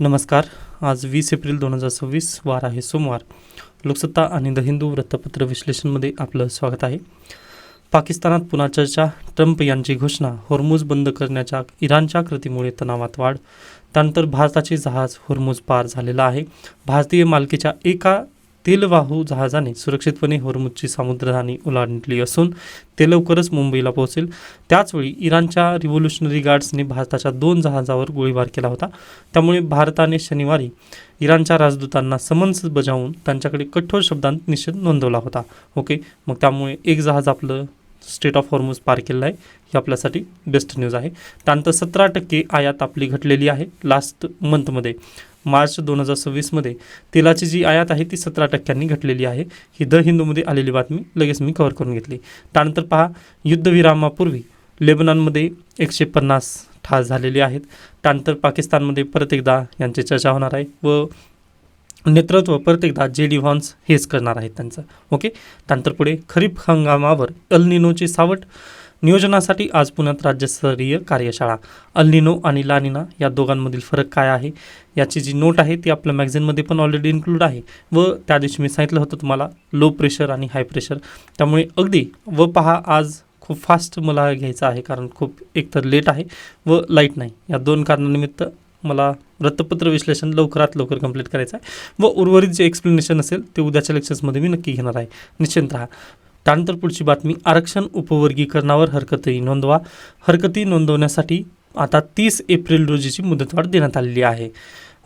नमस्कार. आज 20 एप्रिल 2026 वार आहे सोमवार. लोकसत्ता आणि द हिंदू वृत्तपत्र विश्लेषणमध्ये आपलं स्वागत आहे. पाकिस्तानात पुन्हा चर्चा. ट्रम्प यांची घोषणा. होर्मुझ बंद करण्याच्या इराणच्या कृतीमुळे तणावात वाढ. त्यानंतर भारताचे जहाज होर्मुझ पार झालेलं आहे. भारतीय मालकीच्या एका तेलवाहू जहाजाने सुरक्षितपणे होर्मुझची सामुद्रधुनी ओलांडली असून ते लवकरच मुंबईला पोहोचेल. त्याचवेळी इराणच्या रिव्होल्युशनरी गार्ड्सने भारताच्या 2 जहाजांवर गोळीबार केला होता. त्यामुळे भारताने शनिवारी इराणच्या राजदूतांना समन्स बजावून त्यांच्याकडे कठोर शब्दांत निषेध नोंदवला होता. मग त्यामुळे एक जहाज आपलं स्टेट ऑफ होर्मुझ पार केलं आहे. ही आपल्यासाठी बेस्ट न्यूज आहे. त्यानंतर 17% आयात आपली घटलेली आहे. लास्ट मंथमध्ये मार्च 2026मध्ये तेलाची जी आयात आहे ती 17% घटलेली आहे. ही द हिंदूमध्ये आलेली बातमी लगेच मी कव्हर करून घेतली. त्यानंतर पहा, युद्धविरामापूर्वी लेबनॉनमध्ये 150 ठार झालेले आहेत. त्यानंतर पाकिस्तानमध्ये परत एकदा यांची चर्चा होणार आहे व नेतृत्व परत एकदा JD व्हान्स हेच करणार आहेत त्यांचं. त्यानंतर पुढे खरीप हंगामावर अल निनोची सावट. नियोजनासाठी आज पुण्यात राज्यस्तरीय कार्यशाळा. अल निनो आणि ला निना या दोघांमधील फरक काय आहे याची जी नोट आहे ती आपल्या मॅगझिनमध्ये पण ऑलरेडी इन्क्लूड आहे. व त्या दिवशी मी सांगितलं होतं तुम्हाला लो प्रेशर आणि हाय प्रेशर. त्यामुळे अगदी व पहा, आज खूप फास्ट मला घ्यायचं आहे कारण खूप एकतर लेट आहे व लाईट नाही. या 2 कारणानिमित्त मला वृत्तपत्र विश्लेषण लवकरात लवकर कंप्लीट करायचं आहे व उर्वरित जे एक्सप्लेनेशन असेल ते उद्याच्या लेक्चर्समध्ये मी नक्की घेणार आहे. निश्चिंत राहा. त्यानंतर पुढची बातमी, आरक्षण उपवर्गीकरणावर हरकती नोंदवा. हरकती नोंदवण्यासाठी आता 30 एप्रिल रोजीची मुदतवाढ देण्यात आलेली आहे.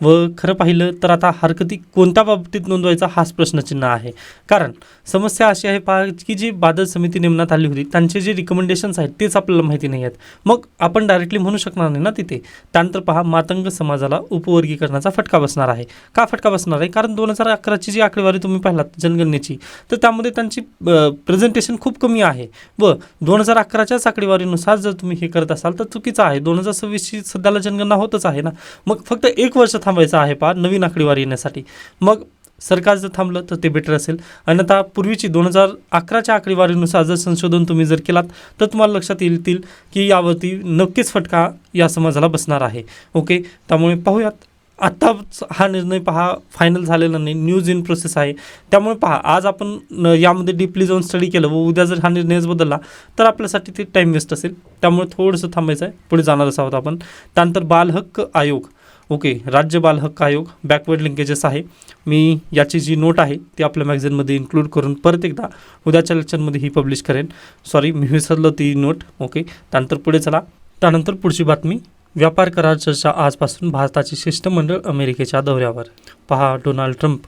व खरं पाहिलं तर आता हरकती कोणत्या बाबतीत नोंदवायचा हाच प्रश्नचिन्ह आहे. कारण समस्या अशी आहे पहा की जी बादल समिती नेमण्यात आली होती त्यांचे जे रिकमेंडेशन्स आहेत तेच आपल्याला माहिती नाही आहेत. मग आपण डायरेक्टली म्हणू शकणार नाही ना तिथे. त्यानंतर पहा, मातंग समाजाला उपवर्गीकरणाचा फटका बसणार आहे. का फटका बसणार आहे? कारण 2011ची जी आकडेवारी तुम्ही पाहिलात जनगणनेची, तर त्यामध्ये त्यांची प्रेझेंटेशन खूप कमी आहे व 2011च्याच आकडेवारीनुसार जर तुम्ही हे करत असाल तर चुकीचं आहे. 2026ची सध्याला जनगणना होतच आहे ना. मग फक्त 1 वर्ष थांबायचं आहे पहा नवीन आकडेवारी येण्यासाठी. मग सरकार जर थांबलं तर ते बेटर असेल. अन्यथा पूर्वीची 2011च्या आकडेवारीनुसार जर संशोधन तुम्ही जर केलात तर तुम्हाला लक्षात येतील की यावरती नक्कीच फटका या समाजाला बसणार आहे. त्यामुळे पाहूयात. आत्ताच हा निर्णय पहा फायनल झालेला नाही, न्यूज इन प्रोसेस आहे. त्यामुळे पहा, आज आपण यामध्ये डीपली जाऊन स्टडी केलं व उद्या जर हा निर्णयच बदलला तर आपल्यासाठी ते टाईम वेस्ट असेल. त्यामुळे थोडंसं थांबायचं आहे, पुढे जाणारच आहोत आपण. त्यानंतर बाल हक्क आयोग. राज्य बाल हक्क आयोग बॅकवर्ड लिंकेजेस आहे. मी याची जी नोट आहे ती आपल्या मॅगझिनमध्ये इन्क्लूड करून परत एकदा उद्याच्या लेक्चरमध्ये ही पब्लिश करेन. सॉरी, मी विसरलो ती नोट. त्यानंतर पुढे चला. त्यानंतर पुढची बातमी, व्यापार करार चर्चा. आजपासून भारताचे शिष्टमंडळ अमेरिकेच्या दौऱ्यावर. पहा, डोनाल्ड ट्रम्प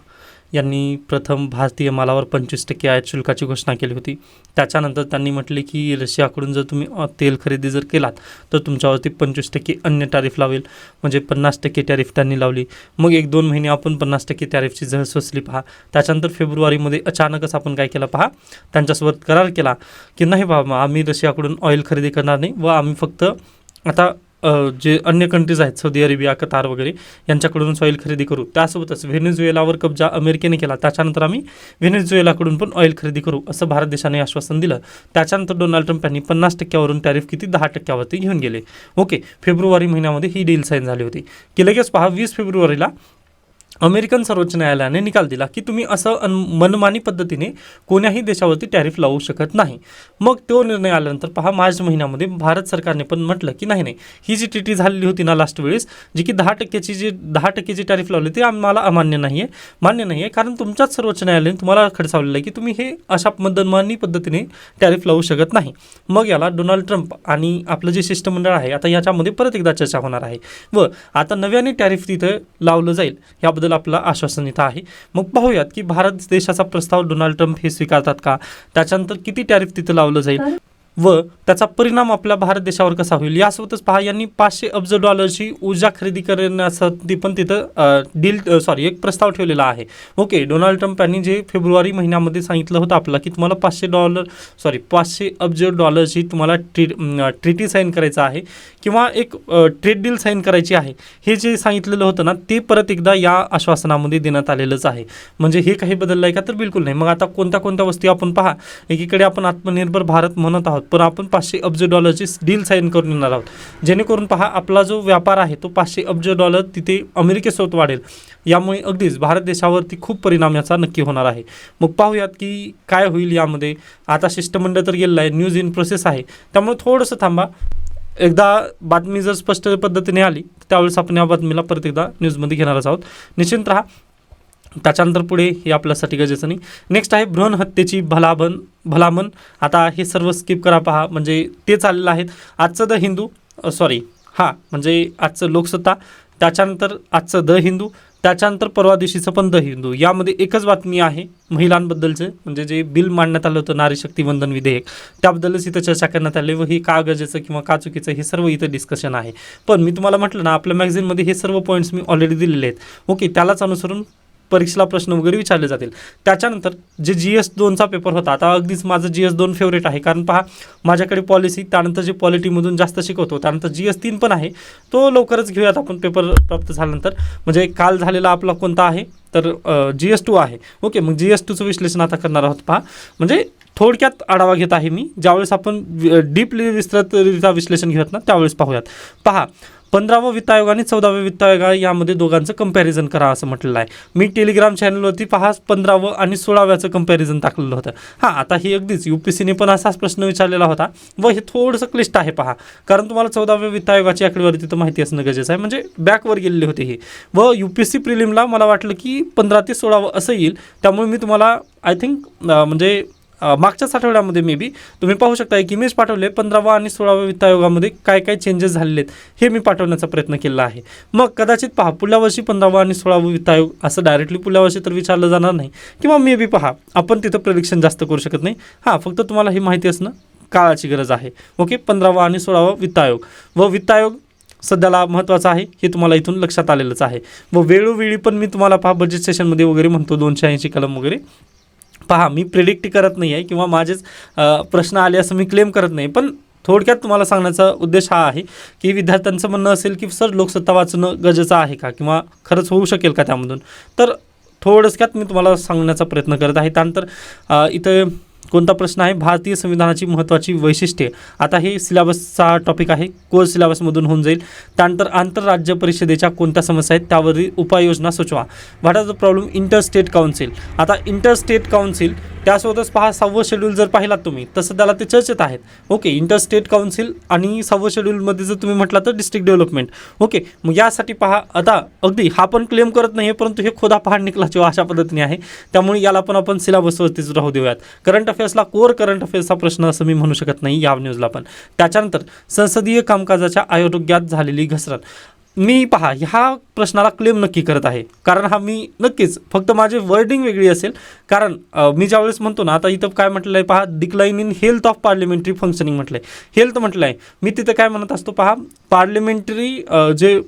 यांनी प्रथम भारतीय मालावर 25% आयात शुल्काची घोषणा केली होती. त्याच्यानंतर त्यांनी म्हटले की रशियाकडून जर तुम्ही तेल खरेदी जर केलात तर तुमच्यावरती 25% अन्य टॅरिफ लावेल. म्हणजे 50% टॅरिफ त्यांनी लावली. मग 1-2 महिने आपण 50% टॅरिफची झळ सोसली. पहा, त्याच्यानंतर फेब्रुवारीमध्ये अचानकच आपण काय केलं पहा, त्यांच्यासोबत करार केला की नाही बाबा, आम्ही रशियाकडून ऑइल खरेदी करणार नाही व आम्ही फक्त आता जे अन्य कंट्रीज आहेत सौदी अरेबिया, कतार वगैरे यांच्याकडून ऑइल खरेदी करू. त्यासोबतच व्हेनेझुएलावर कब्जा अमेरिकेने केला. त्याच्यानंतर आम्ही व्हेनेझुएलाकडून पण ऑइल खरेदी करू असं भारत देशाने आश्वासन दिलं. त्याच्यानंतर डोनाल्ड ट्रम्प यांनी 50%वरून टॅरिफ किती 10%वरती घेऊन गेले. फेब्रुवारी महिन्यामध्ये ही डील साईन झाली होती की लगेच पहा 20 फेब्रुवारीला अमेरिकन सर्वोच्च न्यायालयाने निकाल दिला की तुम्ही असं मनमानी पद्धतीने कोण्याही देशावरती टॅरिफ लावू शकत नाही. मग तो निर्णय आल्यानंतर पहा मार्च महिन्यामध्ये भारत सरकारने पण म्हटलं की नाही, ही जी TT झालेली होती ना लास्ट वेळेस, जी की 10% जी टॅरिफ लावली ते आम्हाला मान्य नाही आहे. कारण तुमच्याच सर्वोच्च न्यायालयाने तुम्हाला खडसावलेलं आहे की तुम्ही हे अशा मनमानी पद्धतीने टॅरिफ लावू शकत नाही. मग याला डोनाल्ड ट्रम्प आणि आपलं जे शिष्टमंडळ आहे आता याच्यामध्ये परत एकदा चर्चा होणार आहे व आता नव्याने टॅरिफ तिथं लावलं जाईल याबद्दल आपलं आश्वासन इथं आहे. मग पाहूयात की भारत देशाचा प्रस्ताव डोनाल्ड ट्रम्प हे स्वीकारतात का, त्याच्यानंतर किती टॅरिफ तिथं लावलं जाईल व त्याचा परिणाम आपल्या भारत देशावर कसा होईल. यासोबतच पहा, यांनी $500 अब्ज ऊर्जा खरेदी करण्यासाठी पण तिथं एक प्रस्ताव ठेवलेला आहे. डोनाल्ड ट्रम्प यांनी जे फेब्रुवारी महिन्यामध्ये सांगितलं होतं आपला की तुम्हाला $500 अब्ज तुम्हाला ट्रीटी साईन करायचं आहे किंवा एक ट्रेड डील साईन करायची आहे. हे जे सांगितलेलं होतं ना ते परत एकदा या आश्वासनामध्ये देण्यात आलेलंच आहे. म्हणजे हे काही बदललं आहे का, तर बिलकुल नाही. मग आता कोणत्या वस्तू आपण पहा, एकीकडे आपण आत्मनिर्भर भारत म्हणत आहोत पण आपण 500 अब्ज डॉलरची डील साईन करून येणार आहोत, जेणेकरून पहा आपला जो व्यापार आहे तो 500 अब्ज डॉलर तिथे अमेरिकेसोबत वाढेल. यामुळे अगदीच भारत देशावरती खूप परिणाम याचा नक्की होणार आहे. मग पाहूयात की काय होईल यामध्ये. आता शिष्टमंडळ तर गेलेलं आहे, न्यूज इन प्रोसेस आहे, त्यामुळे थोडंसं थांबा. एकदा बातमी जर स्पष्ट पद्धतीने आली त्यावेळेस आपण या बातमीला परत एकदा न्यूजमध्ये घेणारच आहोत. निश्चिंत राहा. त्याच्यानंतर पुढे हे आपल्यासाठी गरजेचं नाही. नेक्स्ट आहे भ्रूण हत्येची भलामण. आता हे सर्व स्किप करा. पहा म्हणजे ते चाललेलं आहेत. आजचं द हिंदू म्हणजे आजचं लोकसत्ता, त्याच्यानंतर आजचं द हिंदू, त्याच्यानंतर परवा दिवशीचं पण द हिंदू. यामध्ये एकच बातमी आहे महिलांबद्दलचं, म्हणजे जे बिल मांडण्यात आलं होतं नारी शक्ती वंदन विधेयक, त्याबद्दलच इथं चर्चा करण्यात आली व हे का गरजेचं किंवा का चुकीचं हे सर्व इथं डिस्कशन आहे. पण मी तुम्हाला म्हटलं ना, आपल्या मॅगझिनमध्ये हे सर्व पॉईंट्स मी ऑलरेडी दिलेले आहेत. ओके, त्यालाच अनुसरून परीक्षेला प्रश्न वगैरे विचारले जातील. त्याच्यानंतर जे GS2चा पेपर होता, आता अगदीच माझं GS2 फेवरेट आहे, कारण पहा माझ्याकडे पॉलिसी, त्यानंतर जे पॉलिटीमधून जास्त शिकवतो, त्यानंतर GS3 पण आहे, तो लवकरच घेऊयात आपण पेपर प्राप्त झाल्यानंतर. म्हणजे काल झालेला आपला कोणता आहे तर GS2 आहे. ओके, मग GS2चं विश्लेषण आता करणार आहोत. पहा म्हणजे थोडक्यात आढावा घेत आहे मी, ज्यावेळेस आपण डीपली विस्तृतरित्या विश्लेषण घेत ना त्यावेळेस पाहूयात. पहा 15वं वित्त आयोग आणि 14व्या वित्त आयोग यामध्ये दोघांचं कंपॅरिझन करा असं म्हटलेलं आहे. मी टेलिग्राम चॅनलवरती पहा 15वं आणि 16व्याचं कंपॅरिझन टाकलेलं होतं. आता ही अगदीच UPSCने पण असाच प्रश्न विचारलेला होता व हे थोडंसं क्लिष्ट आहे. पहा, कारण तुम्हाला 14व्या वित्त आयोगाची आकडेवारी तिथं माहिती असणं गरजेचं आहे, म्हणजे बॅकवर गेलेले होते हे. व UPSC प्रिलिमला मला वाटलं की 15 ते 16 असं येईल, त्यामुळे मी तुम्हाला आय थिंक म्हणजे मागच्याच आठवड्यामध्ये मे बी तुम्ही पाहू शकता एक इमेज पाठवले 15व्या आणि 16व्या वित्त आयोगामध्ये काय काय चेंजेस झालेले आहेत हे मी पाठवण्याचा प्रयत्न केला आहे. मग कदाचित पहा पुढल्या वर्षी 15वा आणि 16वा वित्त आयोग असं डायरेक्टली पुढल्या वर्षी तर विचारलं जाणार नाही, किंवा मे बी पहा आपण तिथं प्रेडिक्शन जास्त करू शकत नाही. फक्त तुम्हाला ही माहिती असणं काळाची गरज आहे. ओके, 15वा आणि 16वा वित्त आयोग व वित्त आयोग सध्याला महत्त्वाचं आहे हे तुम्हाला इथून लक्षात आलेलंच आहे. व वेळोवेळी पण मी तुम्हाला पहा बजेट सेशनमध्ये वगैरे म्हणतो 280 कलम वगैरे. पहा मी प्रेडिक्ट करत नाही आहे किंवा माझेच प्रश्न आले असं मी क्लेम करत नाही, पण थोडक्यात तुम्हाला सांगण्याचा उद्देश हा आहे की विद्यार्थ्यांचं म्हणणं असेल की सर लोकसत्ता वाचणं गरजेचं आहे का किंवा खरंच होऊ शकेल का त्यामधून, तर थोडक्यात मी तुम्हाला सांगण्याचा प्रयत्न करत आहे. त्यानंतर इथं कोणता प्रश्न आहे, भारतीय संविधानाची महत्त्वाची वैशिष्ट्ये. आता हे सिलेबसचा टॉपिक आहे, कोर्स सिलेबसमधून होऊन जाईल. त्यानंतर आंतरराज्य परिषदेच्या कोणत्या समस्या आहेत त्यावरील उपाययोजना सुचवा. What are the problem inter state council. आता इंटर स्टेट काउन्सिल त्यासोबतच पहा 6वं शेड्यूल जर पाहिलात तुम्ही तसं त्याला ते चर्चेत आहेत. ओके, इंटर स्टेट काउन्सिल आणि 6वं शेड्यूलमध्ये जर तुम्ही म्हटलं तर डिस्ट्रिक्ट डेव्हलपमेंट. ओके, मग यासाठी पहा आता अगदी हा पण क्लेम करत नाही आहे, परंतु हे खोदा पहाड निकलाचे अशा पद्धतीने आहे, त्यामुळे याला पण आपण सिलेबसवरतीच राहू देऊयात. करंट अफेअर्सला कोर करंट अफेअर्सचा प्रश्न असं मी म्हणू शकत नाही या न्यूजला पण. त्याच्यानंतर संसदीय कामकाजाच्या आयोगात झालेली घसरण. मी पहा ह्या प्रश्नाला क्लेम नक्की करत आहे, कारण हा मी नक्कीच फक्त माझी वर्डिंग वेगळी असेल. कारण मी ज्यावेळेस म्हणतो ना, आता इथं काय म्हटलं आहे पहा, decline in health of parliamentary functioning म्हटलं आहे, हेल्थ म्हटलं आहे. मी तिथं काय म्हणत असतो पहा, पार्लिमेंटरी जे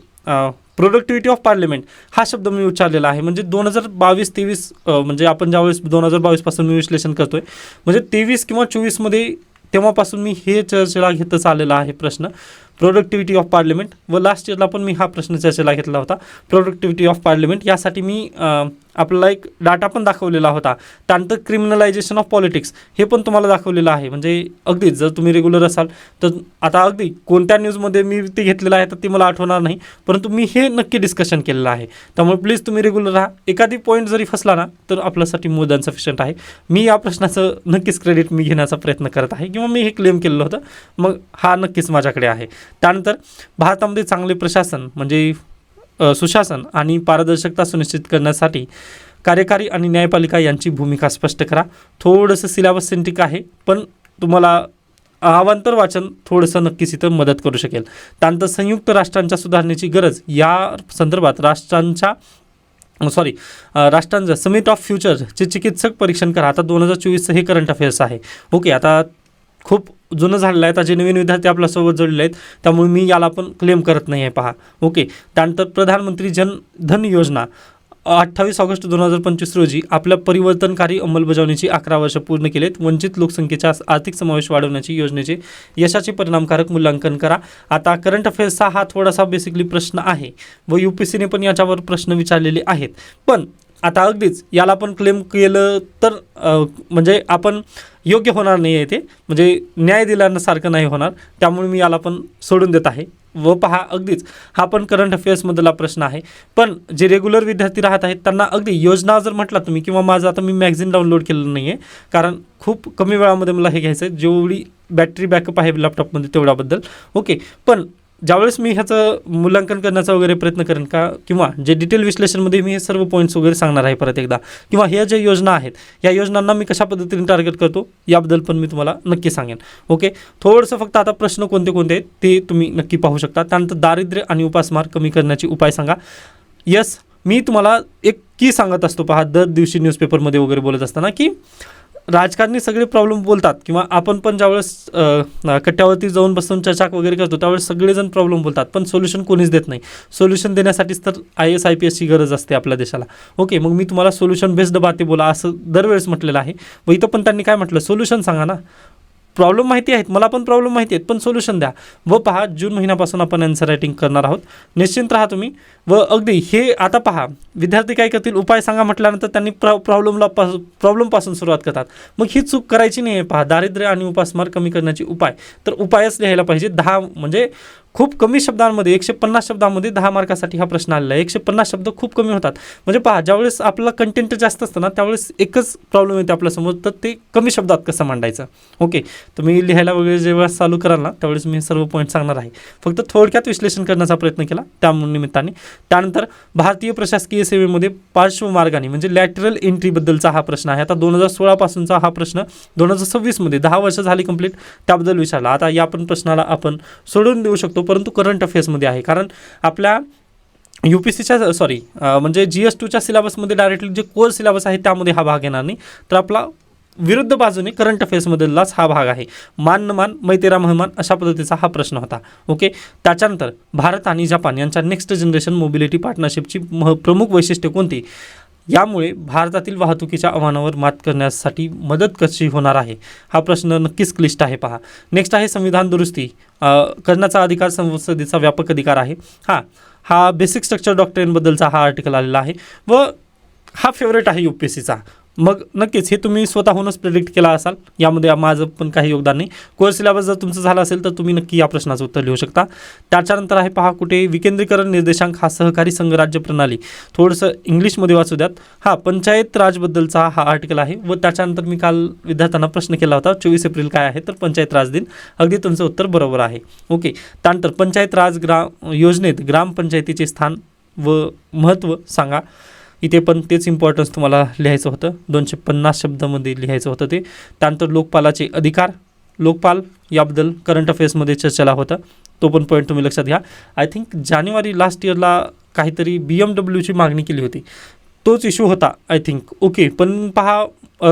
प्रोडक्टिव्हिटी ऑफ पार्लिमेंट हा शब्द मी उच्चारलेला आहे. म्हणजे 2022-23 म्हणजे आपण ज्यावेळेस 2022पासून मी विश्लेषण करतोय, म्हणजे 23 किंवा 24मध्ये तेव्हापासून मी हे चर्चेला घेतच आलेला आहे प्रश्न, प्रोडक्टिव्हिटी ऑफ पार्लिमेंट. व लास्ट इयरला पण मी हा प्रश्न चर्चेला घेतला होता, प्रोडक्टिव्हिटी ऑफ पार्लिमेंट. यासाठी मी आपल्याला एक डाटा पण दाखवलेला होता. त्यानंतर क्रिमिनलायझेशन ऑफ पॉलिटिक्स हे पण तुम्हाला दाखवलेलं आहे. म्हणजे अगदीच जर तुम्ही रेग्युलर असाल तर आता अगदी कोणत्या न्यूजमध्ये मी ते घेतलेलं आहे तर ती मला आठवणार नाही, परंतु मी हे नक्की डिस्कशन केलेलं आहे. त्यामुळे प्लीज तुम्ही रेग्युलर राहा. एखादी पॉईंट जरी फसला ना तर आपल्यासाठी मोर दॅन सफिशियंट आहे. मी या प्रश्नाचं नक्कीच क्रेडिट मी घेण्याचा प्रयत्न करत आहे, किंवा मी हे क्लेम केलेलं होतं, मग हा नक्कीच माझ्याकडे आहे. त्यानंतर भारतामध्ये चांगले प्रशासन म्हणजे सुशासन आणि पारदर्शकता सुनिश्चित करण्यासाठी कार्यकारी आणि न्यायपालिका यांची भूमिका स्पष्ट करा. थोडंसं सिलेबस सेंट्रिक आहे, पण तुम्हाला अवांतर वाचन थोडंसं नक्कीच इथं मदत करू शकेल. त्यानंतर संयुक्त राष्ट्रांच्या सुधारणेची गरज या संदर्भात राष्ट्रांचं समिट ऑफ फ्युचरचे चिकित्सक परीक्षण करा. आता 2024चं हे करंट अफेअर्स आहे. ओके, आता खूप जुनं झालेलं आहे, आता जे नवीन विद्यार्थी आपल्यासोबत जोडलेले आहेत त्यामुळे मी याला पण क्लेम करत नाही आहे पहा. ओके, त्यानंतर प्रधानमंत्री जन धन योजना 28 ऑगस्ट 2025 रोजी आपल्या परिवर्तनकारी अंमलबजावणीची 11 वर्ष पूर्ण केलेत. वंचित लोकसंख्येचा आर्थिक समावेश वाढवण्याची योजनेचे यशाचे परिणामकारक मूल्यांकन करा. आता करंट अफेअर्सचा हा थोडासा बेसिकली प्रश्न आहे व UPSCने पण याच्यावर प्रश्न विचारलेले आहेत, पण आता अगदीच याला पण क्लेम केलं तर म्हणजे आपण योग्य होणार नाही आहे, ते म्हणजे न्याय दिल्यासारखं नाही होणार, त्यामुळे मी याला पण सोडून देत आहे. व पहा अगदीच हा पण करंट अफेअर्समधला प्रश्न आहे, पण जे रेग्युलर विद्यार्थी राहत आहेत त्यांना अगदी योजना जर म्हटला तुम्ही, किंवा माझं आता मी मॅगझिन डाउनलोड केलेलं नाही आहे कारण खूप कमी वेळामध्ये मला हे घ्यायचं आहे, जेवढी बॅटरी बॅकअप आहे लॅपटॉपमध्ये तेवढ्याबद्दल. ओके, पण ज्यावेळेस मी ह्याचं मूल्यांकन करण्याचा वगैरे प्रयत्न करेन का, किंवा जे डिटेल विश्लेषणमध्ये मी हे सर्व पॉईंट्स वगैरे सांगणार आहे परत एकदा, किंवा ह्या ज्या योजना आहेत या योजनांना मी कशा पद्धतीने टार्गेट करतो याबद्दल पण मी तुम्हाला नक्की सांगेन. ओके, थोडंसं फक्त आता प्रश्न कोणते कोणते आहेत ते तुम्ही नक्की पाहू शकता. त्यानंतर दारिद्र्य आणि उपासमार कमी करण्याचे उपाय सांगा. यस, मी तुम्हाला एक की सांगत असतो पहा दर दिवशी न्यूजपेपरमध्ये वगैरे बोलत असताना, की राजकारणी सगळे प्रॉब्लेम बोलतात, किंवा आपण पण ज्यावेळेस कट्ट्यावरती जाऊन बसून चर्चा वगैरे करतो त्यावेळेस सगळेजण प्रॉब्लेम बोलतात, पण सोल्युशन कोणीच देत नाही. सोल्युशन देण्यासाठीच तर IAS IPSची गरज असते आपल्या देशाला. ओके, मग मी तुम्हाला सोल्युशन बेस्ड बाते बोला असं दरवेळेस म्हटलेलं आहे, व इथं पण त्यांनी काय म्हटलं, सोल्युशन सांगा ना. प्रॉब्लेम माहिती आहेत, मला पण प्रॉब्लेम माहिती आहेत, पण सोल्युशन द्या. व पहा जून महिन्यापासून आपण आन्सर रायटिंग करणार आहोत, निश्चिंत राहा तुम्ही. व अगदी हे आता पहा विद्यार्थी काय करतील, उपाय सांगा म्हटल्यानंतर त्यांनी प्रॉब्लेमपासून सुरुवात करतात. मग ही चूक करायची नाही आहे. पहा दारिद्र्य आणि उपासमार कमी करण्याचे उपाय, तर उपायच लिहायला पाहिजे 10, म्हणजे खूप कमी शब्दांमध्ये 150 शब्दांमध्ये 10 मार्कासाठी हा प्रश्न आलेला आहे. 150 शब्द खूप कमी होतात. म्हणजे पहा ज्यावेळेस आपला कंटेंट जास्त असतं ना त्यावेळेस एकच प्रॉब्लेम येते आपल्यासमोर, तर ते कमी शब्दात कसं मांडायचं. ओके, तुम्ही लिहायला वगैरे जेव्हा चालू कराल ना त्यावेळेस मी सर्व पॉईंट सांगणार आहे, फक्त थोडक्यात विश्लेषण करण्याचा प्रयत्न केला त्या निमित्ताने. त्यानंतर भारतीय प्रशासकीय सेवेमध्ये पार्श्वमार्गाने म्हणजे लॅटरल एंट्रीबद्दलचा हा प्रश्न आहे. आता 2016 पासूनचा हा प्रश्न 2026मध्ये 10 वर्ष झाली कंप्लीट त्याबद्दल विचारला. आता या पण प्रश्नाला आपण सोडून देऊ शकतो, परंतु करंट अफेअर्समध्ये आहे, कारण आपल्या UPSCच्या म्हणजे GS2च्या सिलेबसमध्ये डायरेक्टली जे कोर सिलेबस आहे त्यामध्ये हा भाग येणार नाही, तर आपला विरुद्ध बाजूने करंट अफेअर्समधलाच हा भाग आहे. मान न मान मै तेरा मेहमान अशा पद्धतीचा हा प्रश्न होता. ओके, त्याच्यानंतर भारत आणि जपान यांच्या नेक्स्ट जनरेशन मोबिलिटी पार्टनरशिपची प्रमुख वैशिष्ट्ये कोणती, यामुळे भारतातील वाहतुकीच्या आव्हानावर मात करण्यासाठी मदत कशी होणार आहे, हा प्रश्न नक्कीच क्लिष्ट आहे. पहा नेक्स्ट आहे संविधान दुरुस्ती करण्याचा अधिकार संसदेचा व्यापक अधिकार आहे. हा बेसिक स्ट्रक्चर डॉक्ट्रिनबद्दलचा हा आर्टिकल आलेला आहे, व हा फेवरेट आहे UPSCचा. मग नक्कीच हे तुम्ही स्वतःहूनच प्रेडिक्ट केला असाल, यामध्ये माझं पण काही योगदान नाही. कोर सिलेबस जर तुमचं झालं असेल तर तुम्ही नक्की या प्रश्नाचं उत्तर लिहू शकता. त्याच्यानंतर आहे पहा कुठे विकेंद्रीकरण निर्देशांक हा सहकारी संघराज्य प्रणाली, थोडंसं इंग्लिशमध्ये वाचू द्यात. पंचायत राजबद्दलचा हा आर्टिकल आहे. व त्याच्यानंतर मी काल विद्यार्थ्यांना प्रश्न केला होता 24 एप्रिल काय आहे, तर पंचायत राज दिन. अगदी तुमचं उत्तर बरोबर आहे. ओके, त्यानंतर पंचायत राज योजनेत ग्रामपंचायतीचे स्थान व महत्त्व सांगा. इथे पण तेच इम्पॉर्टन्स तुम्हाला लिहायचं होतं, 250 शब्दामध्ये लिहायचं होतं ते. त्यानंतर लोकपालाचे अधिकार, लोकपाल याबद्दल करंट अफेअर्समध्ये चर्चेला होतं, तो पण पॉईंट तुम्ही लक्षात घ्या. आय थिंक जानेवारी लास्ट इयरला काहीतरी BMWची मागणी केली होती, तोच इश्यू होता आय थिंक. ओके, पण पहा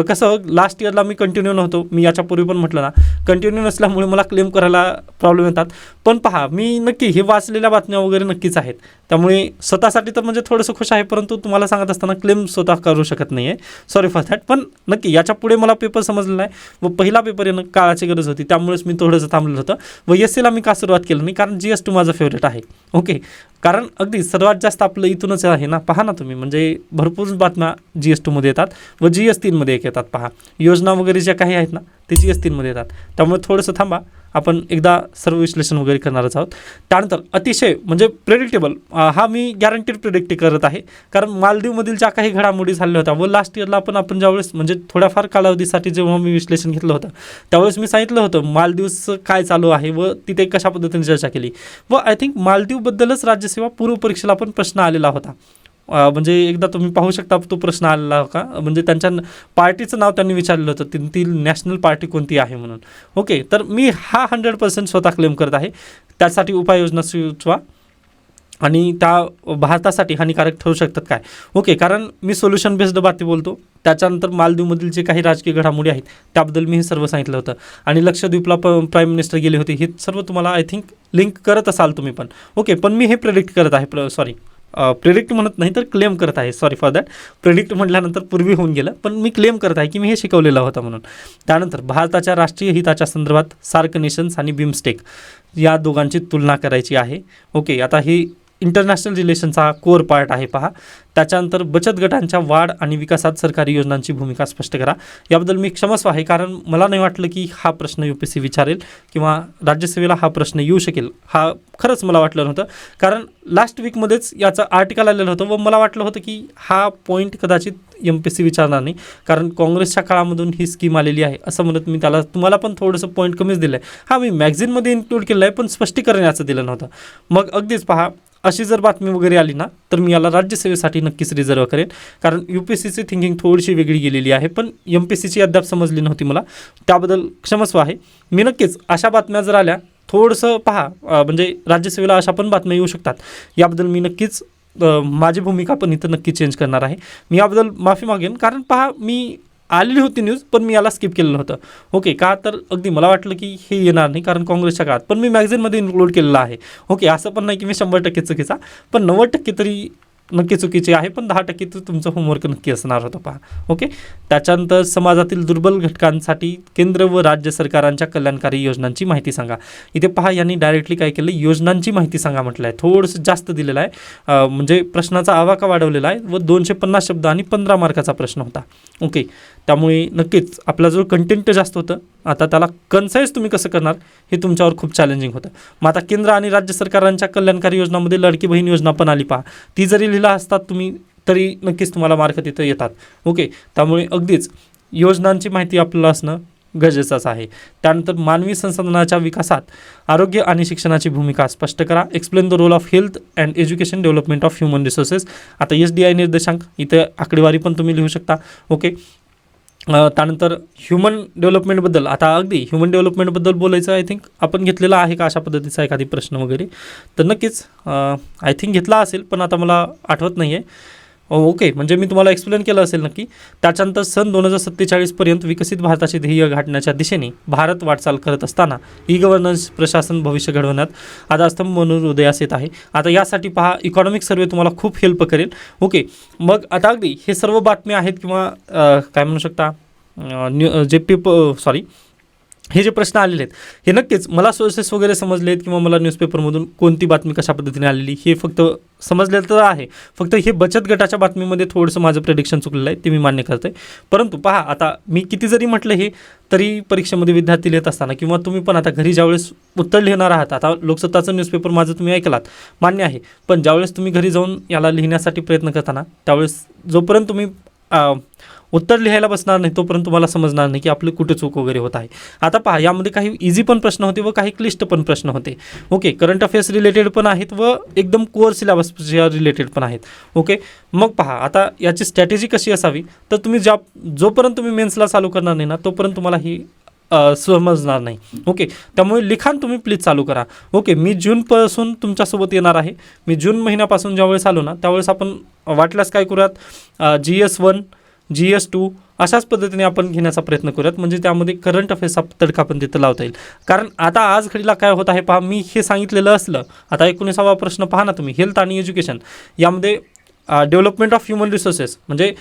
कसं लास्ट इयरला मी कंटिन्यू नव्हतो, मी याच्यापूर्वी पण म्हटलं ना कंटिन्यू नसल्यामुळे मला क्लेम करायला प्रॉब्लेम येतात. पण पहा मी नक्की हे वाचलेल्या बातम्या वगैरे नक्कीच आहेत, त्यामुळे स्वतःसाठी तर म्हणजे थोडंसं खुश आहे, परंतु तुम्हाला सांगत असताना क्लेम स्वतः करू शकत नाही आहे, सॉरी फॉर दॅट. पण नक्की याच्या पुढे मला पेपर समजलेला आहे, व पहिला पेपर येणं काळाची गरज होती, त्यामुळेच मी थोडंसं थांबलेलं होतं. व SCला मी का सुरुवात केलं नाही, कारण GS2 माझं फेवरेट आहे. ओके, कारण अगदी सर्वात जास्त आपलं इथूनच आहे ना. पहा ना तुम्ही, म्हणजे भरपूर बातम्या GS2मध्ये येतात व GS3मध्ये येतात. पहा योजना वगैरे ज्या काही आहेत ना ते GS3मध्ये येतात, त्यामुळे थोडंसं थांबा, आपण एकदा सर्व विश्लेषण वगैरे करणारच आहोत. त्यानंतर अतिशय म्हणजे प्रेडिक्टेबल, हा मी गॅरंटीड प्रेडिक्ट करत आहे, कारण मालदीवमधील ज्या काही घडामोडी झाल्या होत्या व लास्ट इयरला आपण ज्यावेळेस म्हणजे थोड्याफार कालावधीसाठी जेव्हा मी विश्लेषण घेतलं होतं त्यावेळेस मी सांगितलं होतं मालदीवचं काय चालू आहे व तिथे कशा पद्धतीने चर्चा केली. व आय थिंक मालदीवबद्दलच राज्यसेवा पूर्व परीक्षेला पण प्रश्न आलेला होता. म्हणजे एकदा तुम्ही पाहू शकता तो प्रश्न आलेला का, म्हणजे त्यांच्या पार्टीचं नाव त्यांनी विचारलेलं होतं, त्यांची नॅशनल पार्टी कोणती आहे म्हणून. ओके, तर मी हा 100% स्वतः क्लेम करत आहे. त्यासाठी उपाययोजना सुचवा आणि त्या भारतासाठी हानिकारक ठरू शकतात काय. ओके, कारण मी सोल्युशन बेस्ड बाती बोलतो. त्याच्यानंतर मालदीवमधील जे काही राजकीय घडामोडी आहेत त्याबद्दल मी हे सर्व सांगितलं होतं, आणि लक्षद्वीपला प्राईम मिनिस्टर गेले होते, हे सर्व तुम्हाला आय थिंक लिंक करत असाल तुम्ही पण. ओके, पण मी हे प्रेडिक्ट करत आहे, प्रेडिक्ट म्हणत नाही तर क्लेम करत आहे, सॉरी फॉर दॅट. प्रेडिक्ट म्हटल्यानंतर पूर्वी होऊन गेलं, पण मी क्लेम करत आहे की मी हे शिकवलेलं होतं म्हणून. त्यानंतर भारताच्या राष्ट्रीय हिताच्या संदर्भात सार्क नेशन्स आणि बिमस्टेक या दोघांची तुलना करायची आहे. ओके, आता ही इंटरनॅशनल रिलेशनचा कोर पार्ट आहे पहा. त्याच्यानंतर बचत गटांच्या वाढ आणि विकासात सरकारी योजनांची भूमिका स्पष्ट करा. याबद्दल मी क्षमस्व आहे, कारण मला नाही वाटलं की हा प्रश्न UPSC विचारेल किंवा राज्यसेवेला हा प्रश्न येऊ शकेल. हा खरंच मला वाटलं नव्हतं, कारण लास्ट वीकमध्येच याचं आर्टिकल आलेलं होतं व मला वाटलं होतं की हा पॉईंट कदाचित MPSC विचारणार नाही, कारण काँग्रेसच्या काळामधून ही स्कीम आलेली आहे असं म्हणत मी तुम्हाला पण थोडंसं पॉईंट कमीच दिलं आहे. हां, मी मॅगझिनमध्ये इन्क्लूड केलं आहे, पण स्पष्टीकरण याचं दिलं नव्हतं. मग अगदीच पहा, अशी जर बातमी वगैरे आली ना तर मी याला राज्यसेवेसाठी नक्कीच रिझर्व करेन, कारण UPSCची थिंकिंग थोडीशी वेगळी गेलेली आहे, पण MPSCची अद्याप समजली नव्हती मला, त्याबद्दल क्षमस्व आहे. मी नक्कीच अशा बातम्या जर आल्या थोडंसं पहा, म्हणजे राज्यसेवेला अशा पण बातम्या येऊ शकतात, याबद्दल मी नक्कीच माझी भूमिका पण इथं नक्की चेंज करणार आहे. मी याबद्दल माफी मागेन, कारण पहा मी आलेली होती न्यूज पण मी याला स्किप केलेलं होतं. ओके, का तर अगदी मला वाटलं की हे येणार नाही कारण काँग्रेसच्या काळात, पण मी मॅगझिनमध्ये इन्क्लूड केलेलं आहे. ओके, असं पण नाही की मी 100% चुकीचा, पण 90% तरी नक्की चुकीचे आहे, पण 10% तर तुमचं होमवर्क नक्की असणार होतं पहा. ओके, त्याच्यानंतर समाजातील दुर्बल घटकांसाठी केंद्र व राज्य सरकारांच्या कल्याणकारी योजनांची माहिती सांगा. इथे पहा, यांनी डायरेक्टली काय केलं, योजनांची माहिती सांगा म्हटलं आहे, थोडंसं जास्त दिलेलं आहे, म्हणजे प्रश्नाचा आवाका वाढवलेला आहे व 250 शब्द आणि 15 मार्काचा प्रश्न होता. ओके, त्यामुळे नक्कीच आपला जो कंटेंट जास्त होतं, आता त्याला कन्साईज तुम्ही कसं करणार हे तुमच्यावर खूप चॅलेंजिंग होतं. मग आता केंद्र आणि राज्य सरकारांच्या कल्याणकारी योजनांमध्ये लाडकी बहीण योजना पण आली पहा, ती जरी लिहिला असतात तुम्ही तरी नक्कीच तुम्हाला मार्क तिथं येतात. ओके, त्यामुळे अगदीच योजनांची माहिती आपल्याला असणं गरजेचंच आहे. त्यानंतर मानवी संसाधनाच्या विकासात आरोग्य आणि शिक्षणाची भूमिका स्पष्ट करा. Explain the role of health and education development of human resources. आता SDI निर्देशांक इथे आकडेवारी पण तुम्ही लिहू शकता. ओके, त्यानंतर ह्युमन डेव्हलपमेंटबद्दल, आता अगदी ह्युमन डेव्हलपमेंटबद्दल बोलायचं आय थिंक आपण घेतलेला आहे का अशा पद्धतीचा एखादी प्रश्न वगैरे, तर नक्कीच आय थिंक घेतला असेल, पण आता मला आठवत नाही आहे. ओके, म्हणजे मी तुम्हाला एक्सप्लेन केलं असेल नक्की. त्याच्यानंतर सन 2047पर्यंत विकसित भारताचे ध्येय गाठण्याच्या दिशेने भारत वाटचाल करत असताना गव्हर्नन्स प्रशासन भविष्य घडवण्यात आधारस्तंभ म्हणून उदयास येत आहे. आता यासाठी पहा, इकॉनॉमिक सर्वे तुम्हाला खूप हेल्प करेल. ओके, मग आता अगदी हे सर्व बातम्या आहेत किंवा काय म्हणू शकता हे जे प्रश्न आलेले आहेत हे नक्कीच मला सोर्सेस वगैरे समजले आहेत किंवा मला न्यूजपेपरमधून कोणती बातमी कशा पद्धतीने आलेली हे फक्त समजलेलं तर आहे. फक्त हे बचत गटाच्या बातमीमध्ये थोडंसं माझं प्रेडिक्शन चुकलेलं आहे, ते मी मान्य करते. परंतु पहा, आता मी किती जरी म्हटलं हे तरी परीक्षेमध्ये विद्यार्थी लिहित असताना किंवा तुम्ही पण आता घरी ज्यावेळेस उत्तर लिहिणार आहात, आता लोकसत्ताचं न्यूजपेपर माझं तुम्ही ऐकलात, मान्य आहे, पण ज्यावेळेस तुम्ही घरी जाऊन याला लिहिण्यासाठी प्रयत्न करताना त्यावेळेस जोपर्यंत तुम्ही उत्तर लिहायला बसणार नाही तोपर्यंत तुम्हाला समजणार नाही की आपली कुठे चूक वगैरे होत आहे. आता पहा, यामध्ये काही इझी पण प्रश्न होते व काही क्लिष्ट पण प्रश्न होते. ओके, करंट अफेअर्स रिलेटेड पण आहेत व एकदम कोअर सिलेबसच्या रिलेटेड पण आहेत. ओके, मग पहा, आता याची स्ट्रॅटेजी कशी असावी, तर तुम्ही जोपर्यंत तुम्ही मेन्सला चालू करणार नाही ना तोपर्यंत तुम्हाला ही समजणार नाही. ओके, त्यामुळे लिखाण तुम्ही प्लीज चालू करा. ओके, मी जूनपासून तुमच्यासोबत येणार आहे. मी जून महिन्यापासून ज्यावेळेस आलो ना त्यावेळेस आपण वाटल्यास काय करूयात, GS1 GS2 अशाच पद्धतीने आपण घेण्याचा प्रयत्न करूयात, म्हणजे त्यामध्ये करंट अफेअर्सचा तडका पण तिथं लावता येईल. कारण आता आज घडीला काय होत आहे पहा, मी हे सांगितलेलं असलं, आता 19वा प्रश्न पहा ना तुम्ही, हेल्थ आणि एज्युकेशन यामध्ये डेव्हलपमेंट ऑफ ह्युमन रिसोर्सेस म्हणजे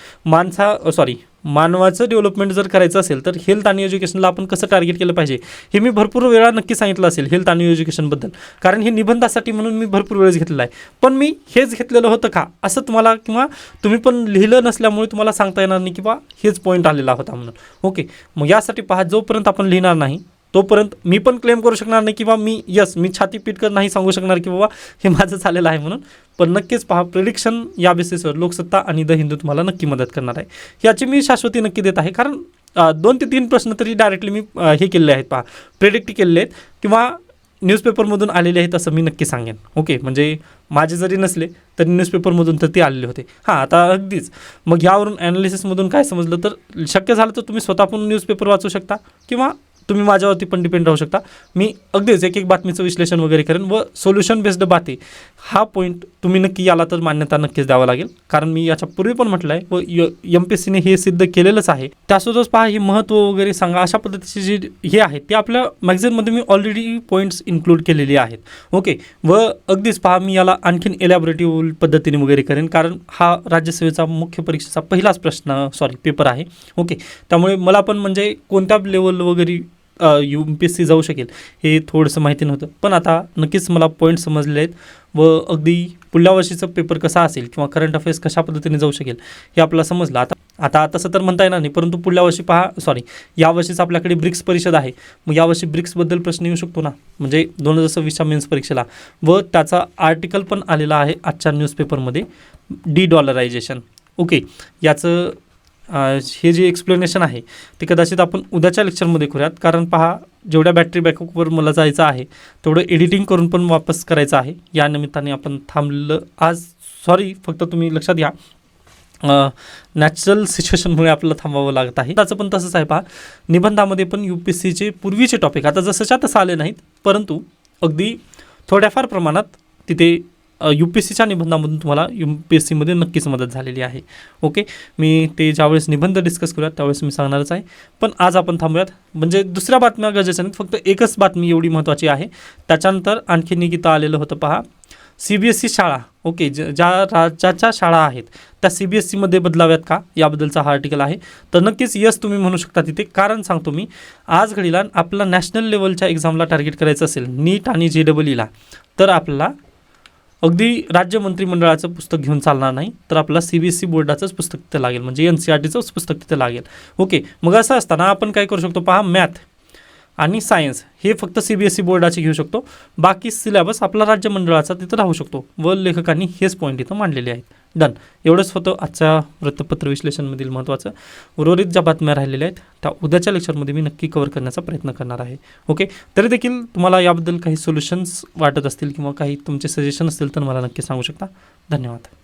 मानवाचं डेव्हलपमेंट जर करायचं असेल तर हेल्थ आणि एज्युकेशनला आपण कसं टार्गेट केलं पाहिजे हे मी भरपूर वेळा नक्की सांगितलं असेल हेल्थ आणि एज्युकेशनबद्दल, कारण हे निबंधासाठी म्हणून मी भरपूर वेळेस घेतलेलं आहे. पण मी हेच घेतलेलं होतं का असं तुम्हाला किंवा तुम्ही पण लिहिलं नसल्यामुळे तुम्हाला सांगता येणार नाही की बा हेच पॉईंट आलेला होता म्हणून. ओके, मग यासाठी पहा, जोपर्यंत आपण लिहिणार नाही तोपर्यंत मी पण क्लेम करू शकणार नाही किंवा मी छाती पीटकर नाही सांगू शकणार की बाबा हे माझं झालेलं आहे म्हणून. पण नक्कीच पहा, प्रिडिक्शन या बेसिसवर लोकसत्ता आणि द हिंदू तुम्हाला नक्की मदत करणार आहे, याची मी शाश्वती नक्की देत आहे. कारण 2 ते 3 प्रश्न तरी डायरेक्टली मी हे केलेले आहेत पहा, प्रेडिक्ट केलेले आहेत किंवा न्यूजपेपरमधून आलेले आहेत असं मी नक्की सांगेन. ओके, म्हणजे माझे जरी नसले तरी न्यूजपेपरमधून तर ते आलेले होते. हां, आता अगदीच मग यावरून ॲनालिसिसमधून काय समजलं, तर शक्य झालं तर तुम्ही स्वतः पण न्यूजपेपर वाचू शकता किंवा तुम्ही माझ्यावरती पण डिपेंड राहू शकता. मी अगदीच एक बातमीचं विश्लेषण वगैरे करेन व सोल्युशन बेस्ड बाते हा पॉईंट तुम्ही नक्की याला तर मान्यता नक्कीच द्यावं लागेल, कारण मी याच्यापूर्वी पण म्हटलं आहे व MPSCने हे सिद्ध केलेलंच आहे. त्यासोबतच पहा, हे महत्त्व वगैरे सांगा अशा पद्धतीचे जे हे आहेत ते आपल्या मॅगझिनमध्ये मी ऑलरेडी पॉईंट्स इन्क्लूड केलेले आहेत. ओके, व अगदीच पहा, मी याला आणखीन एलॅबोरेटिव्ह पद्धतीने वगैरे करेन, कारण हा राज्यसेवेचा मुख्य परीक्षेचा पहिलाच पेपर आहे. ओके, त्यामुळे मला पण म्हणजे कोणत्या लेवल वगैरे UPSC जाऊ शकेल हे थोडंसं माहिती नव्हतं, पण आता नक्कीच मला पॉईंट समजले आहेत व अगदी पुढल्या वर्षीचं पेपर कसा असेल किंवा करंट अफेअर्स कशा पद्धतीने जाऊ शकेल हे आपल्याला समजलं. आता तसं तर म्हणता येणार नाही, परंतु पुढल्या वर्षी यावर्षीच आपल्याकडे ब्रिक्स परिषद आहे. मग यावर्षी ब्रिक्सबद्दल प्रश्न येऊ शकतो ना, म्हणजे 2026च्या मेन्स परीक्षेला. व त्याचा आर्टिकल पण आलेला आहे आजच्या न्यूजपेपरमध्ये, डॉलरायझेशन. ओके, याचं हे जे एक्सप्लेनेशन आहे ते कदाचित आपण उद्याच्या लेक्चरमध्ये करूयात, कारण जेवढ्या बॅटरी बॅकअपवर मला जायचं आहे तेवढं एडिटिंग करून पण वापस करायचं आहे. या निमित्ताने आपण थांबलं आज. फक्त तुम्ही लक्षात घ्या, नॅचरल सिच्युएशनमुळे आपल्याला थांबावं लागत आहे. त्याचं पण तसंच आहे. निबंधामध्ये पण UPSCचे पूर्वीचे टॉपिक आता जसंच्या तसं आले नाहीत, परंतु अगदी थोड्याफार प्रमाणात तिथे UPSCच्या निबंधामधून तुम्हाला UPSCमध्ये नक्कीच मदत झालेली आहे. ओके, मी ते ज्यावेळेस निबंध डिस्कस करूयात त्यावेळेस मी सांगणारच आहे. पण आज आपण थांबूयात, म्हणजे दुसऱ्या बातम्या गरजेच्या नाहीत, फक्त एकच बातमी एवढी महत्त्वाची आहे. त्याच्यानंतर आणखी निकिता आलेलं होतं. CBSE शाळा, ओके, ज्या राज्याच्या शाळा आहेत त्या CBSEमध्ये बदलाव्यात का, याबद्दलचा हा आर्टिकल आहे. तर नक्कीच यस तुम्ही म्हणू शकता तिथे. कारण सांगतो मी, आज घडीला आपला नॅशनल लेवलच्या एक्झामला टार्गेट करायचं असेल, नीट आणि JEEला, तर आपल्याला अगदी राज्य मंत्रिमंडळाचं पुस्तक घेऊन चालणार नाही, तर आपल्याला CBSE बोर्डाचंच पुस्तक तिथे लागेल, म्हणजे NCERTचंच पुस्तक तिथे लागेल. ओके, मग असं असताना आपण काय करू शकतो, मॅथ आणि सायन्स हे फक्त CBSE बोर्डाचे घेऊ शकतो. बाकी सिलेबस आपला राज्य मंडळाचा तिथं राहू शकतो. व लेखकांनी हेच पॉईंट इथं मांडलेले आहेत. डन, एवढंच होतं आजच्या वृत्तपत्र विश्लेषणमधील महत्त्वाचं. उर्वरित ज्या बातम्या राहिलेल्या आहेत त्या उद्याच्या लेक्चरमध्ये मी नक्की कव्हर करण्याचा प्रयत्न करणार आहे. ओके, तरी देखील तुम्हाला याबद्दल काही सोल्युशन्स वाटत असतील किंवा काही तुमचे सजेशन असतील तर मला नक्की सांगू शकता. धन्यवाद.